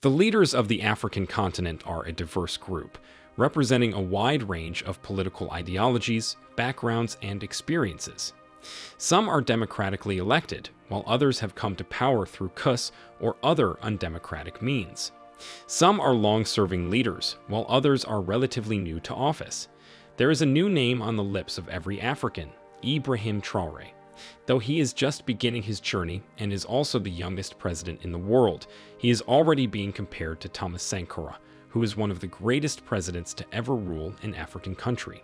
The leaders of the African continent are a diverse group, representing a wide range of political ideologies, backgrounds, and experiences. Some are democratically elected, while others have come to power through coups or other undemocratic means. Some are long-serving leaders, while others are relatively new to office. There is a new name on the lips of every African, Ibrahim Traore. Though he is just beginning his journey and is also the youngest president in the world, he is already being compared to Thomas Sankara, who is one of the greatest presidents to ever rule an African country.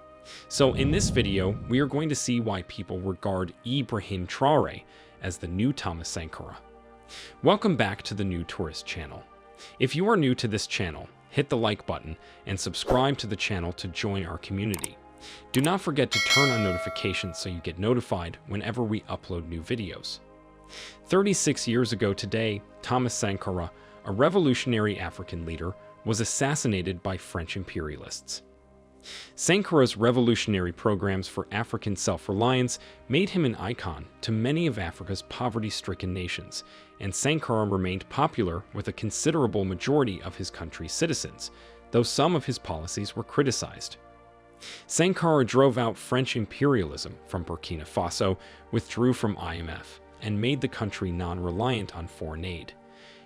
So in this video, we are going to see why people regard Ibrahim Traore as the new Thomas Sankara. Welcome back to the New Tourist channel. If you are new to this channel, hit the like button and subscribe to the channel to join our community. Do not forget to turn on notifications so you get notified whenever we upload new videos. 36 years ago today, Thomas Sankara, a revolutionary African leader, was assassinated by French imperialists. Sankara's revolutionary programs for African self-reliance made him an icon to many of Africa's poverty-stricken nations, and Sankara remained popular with a considerable majority of his country's citizens, though some of his policies were criticized. Sankara drove out French imperialism from Burkina Faso, withdrew from IMF, and made the country non-reliant on foreign aid.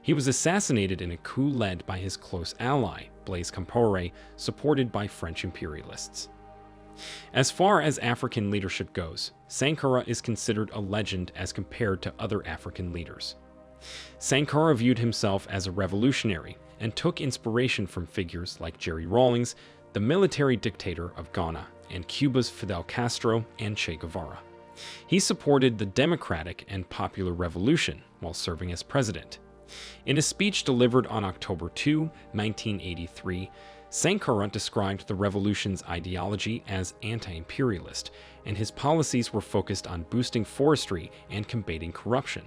He was assassinated in a coup led by his close ally, Blaise Compaoré, supported by French imperialists. As far as African leadership goes, Sankara is considered a legend as compared to other African leaders. Sankara viewed himself as a revolutionary and took inspiration from figures like Jerry Rawlings, the military dictator of Ghana, and Cuba's Fidel Castro and Che Guevara. He supported the democratic and popular revolution while serving as president. In a speech delivered on October 2, 1983, Sankara described the revolution's ideology as anti-imperialist, and his policies were focused on boosting forestry and combating corruption.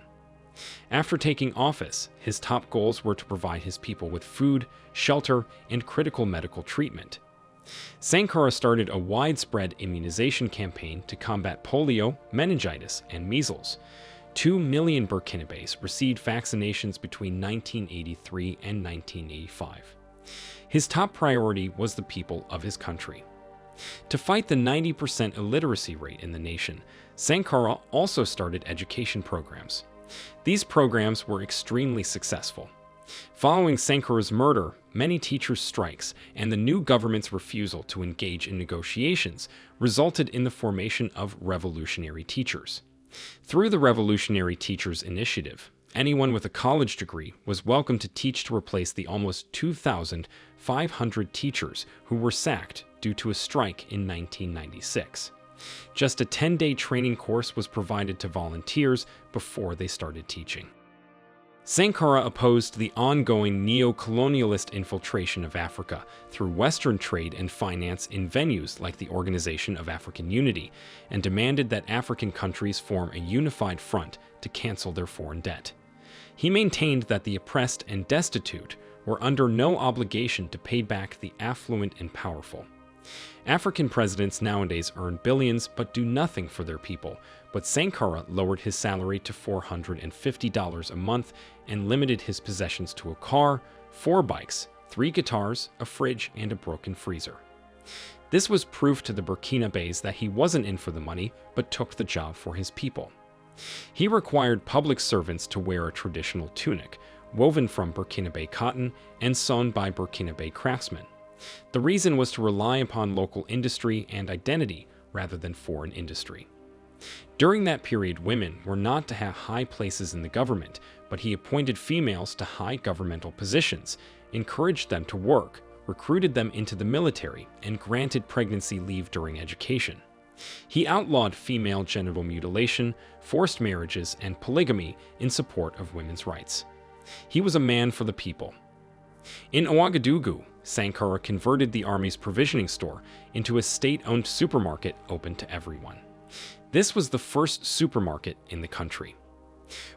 After taking office, his top goals were to provide his people with food, shelter, and critical medical treatment. Sankara started a widespread immunization campaign to combat polio, meningitis, and measles. 2 million Burkinabés received vaccinations between 1983 and 1985. His top priority was the people of his country. To fight the 90% illiteracy rate in the nation, Sankara also started education programs. These programs were extremely successful. Following Sankara's murder, many teachers' strikes and the new government's refusal to engage in negotiations resulted in the formation of revolutionary teachers. Through the Revolutionary Teachers Initiative, anyone with a college degree was welcome to teach to replace the almost 2,500 teachers who were sacked due to a strike in 1996. Just a 10-day training course was provided to volunteers before they started teaching. Sankara opposed the ongoing neo-colonialist infiltration of Africa through Western trade and finance in venues like the Organization of African Unity, and demanded that African countries form a unified front to cancel their foreign debt. He maintained that the oppressed and destitute were under no obligation to pay back the affluent and powerful. African presidents nowadays earn billions but do nothing for their people, but Sankara lowered his salary to $450 a month and limited his possessions to a car, 4 bikes, 3 guitars, a fridge, and a broken freezer. This was proof to the Burkinabés that he wasn't in for the money, but took the job for his people. He required public servants to wear a traditional tunic, woven from Burkinabé cotton and sewn by Burkinabé craftsmen. The reason was to rely upon local industry and identity rather than foreign industry. During that period, women were not to have high places in the government, but he appointed females to high governmental positions, encouraged them to work, recruited them into the military, and granted pregnancy leave during education. He outlawed female genital mutilation, forced marriages, and polygamy in support of women's rights. He was a man for the people. In Ouagadougou, Sankara converted the army's provisioning store into a state-owned supermarket open to everyone. This was the first supermarket in the country.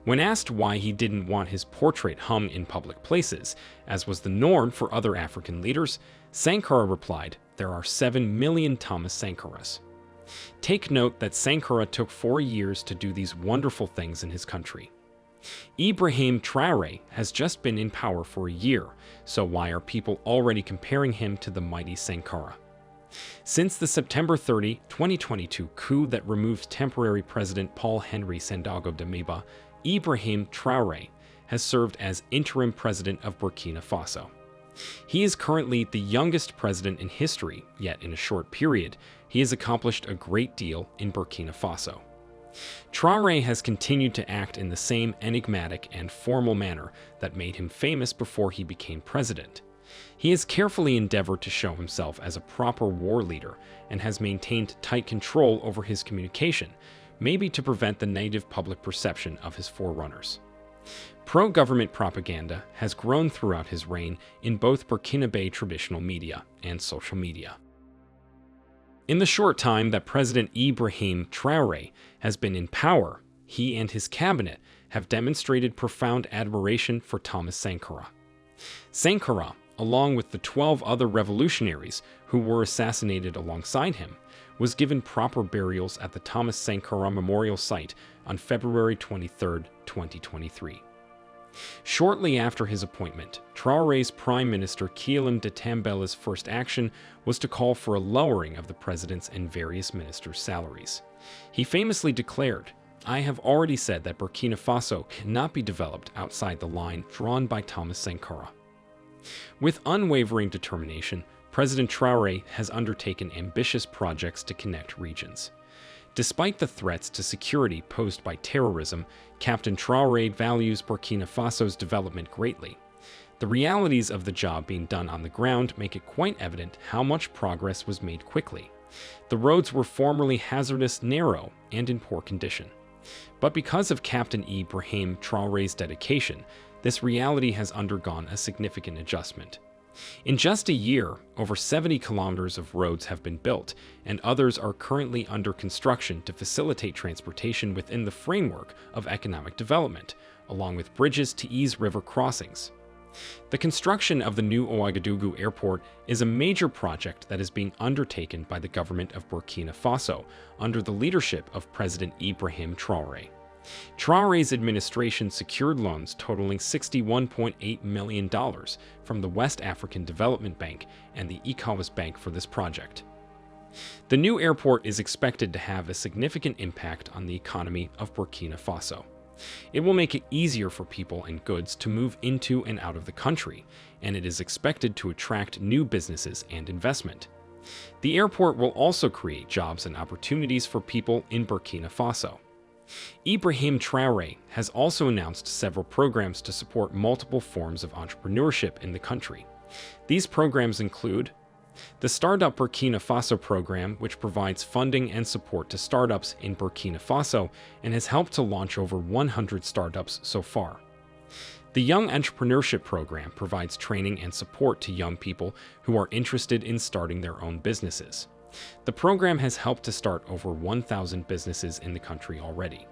When asked why he didn't want his portrait hung in public places, as was the norm for other African leaders, Sankara replied, "There are 7 million Thomas Sankaras." Take note that Sankara took 4 years to do these wonderful things in his country. Ibrahim Traore has just been in power for a year, so why are people already comparing him to the mighty Sankara? Since the September 30, 2022 coup that removed temporary President Paul-Henri Sandaogo Damiba, Ibrahim Traore has served as interim president of Burkina Faso. He is currently the youngest president in history, yet in a short period, he has accomplished a great deal in Burkina Faso. Traore has continued to act in the same enigmatic and formal manner that made him famous before he became president. He has carefully endeavored to show himself as a proper war leader and has maintained tight control over his communication, maybe to prevent the negative public perception of his forerunners. Pro-government propaganda has grown throughout his reign in both Burkinabe traditional media and social media. In the short time that President Ibrahim Traore has been in power, he and his cabinet have demonstrated profound admiration for Thomas Sankara. Sankara, along with the 12 other revolutionaries who were assassinated alongside him, was given proper burials at the Thomas Sankara Memorial Site on February 23, 2023. Shortly after his appointment, Traore's Prime Minister Guillaume de Tambela's first action was to call for a lowering of the president's and various ministers' salaries. He famously declared, "I have already said that Burkina Faso cannot be developed outside the line drawn by Thomas Sankara." With unwavering determination, President Traore has undertaken ambitious projects to connect regions. Despite the threats to security posed by terrorism, Captain Traore values Burkina Faso's development greatly. The realities of the job being done on the ground make it quite evident how much progress was made quickly. The roads were formerly hazardous, narrow, and in poor condition. But because of Captain Ibrahim Traore's dedication, this reality has undergone a significant adjustment. In just a year, over 70 kilometers of roads have been built, and others are currently under construction to facilitate transportation within the framework of economic development, along with bridges to ease river crossings. The construction of the new Ouagadougou airport is a major project that is being undertaken by the government of Burkina Faso under the leadership of President Ibrahim Traore. Traore's administration secured loans totaling $61.8 million from the West African Development Bank and the ECOWAS Bank for this project. The new airport is expected to have a significant impact on the economy of Burkina Faso. It will make it easier for people and goods to move into and out of the country, and it is expected to attract new businesses and investment. The airport will also create jobs and opportunities for people in Burkina Faso. Ibrahim Traore has also announced several programs to support multiple forms of entrepreneurship in the country. These programs include the Startup Burkina Faso program, which provides funding and support to startups in Burkina Faso and has helped to launch over 100 startups so far. The Young Entrepreneurship program provides training and support to young people who are interested in starting their own businesses. The program has helped to start over 1,000 businesses in the country already.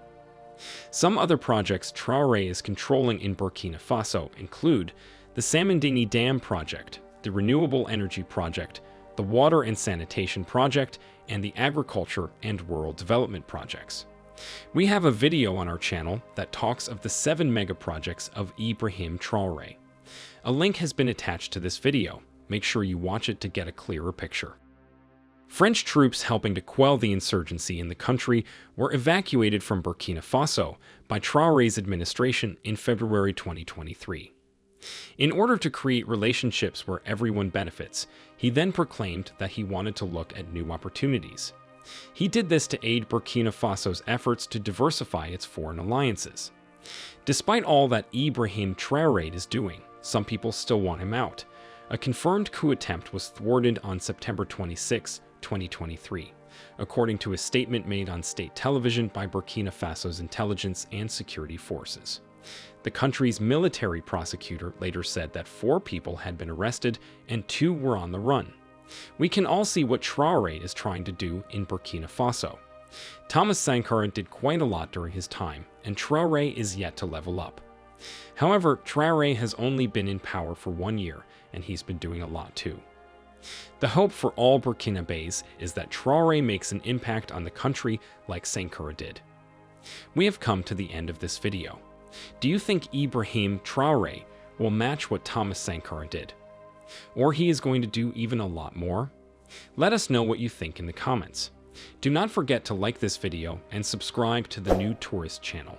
Some other projects Traore is controlling in Burkina Faso include the Samandini Dam project, the Renewable Energy project, the Water and Sanitation project, and the Agriculture and Rural Development projects. We have a video on our channel that talks of the 7 mega projects of Ibrahim Traore. A link has been attached to this video. Make sure you watch it to get a clearer picture. French troops helping to quell the insurgency in the country were evacuated from Burkina Faso by Traore's administration in February 2023. In order to create relationships where everyone benefits, he then proclaimed that he wanted to look at new opportunities. He did this to aid Burkina Faso's efforts to diversify its foreign alliances. Despite all that Ibrahim Traore is doing, some people still want him out. A confirmed coup attempt was thwarted on September 26, 2023, according to a statement made on state television by Burkina Faso's intelligence and security forces. The country's military prosecutor later said that 4 people had been arrested and 2 were on the run. We can all see what Traore is trying to do in Burkina Faso. Thomas Sankara did quite a lot during his time, and Traore is yet to level up. However, Traore has only been in power for 1 year, and he's been doing a lot too. The hope for all Burkinabés is that Traore makes an impact on the country like Sankara did. We have come to the end of this video. Do you think Ibrahim Traore will match what Thomas Sankara did? Or he is going to do even a lot more? Let us know what you think in the comments. Do not forget to like this video and subscribe to the New Tourist channel.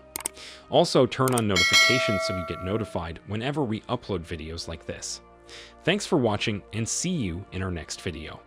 Also, turn on notifications so you get notified whenever we upload videos like this. Thanks for watching and see you in our next video.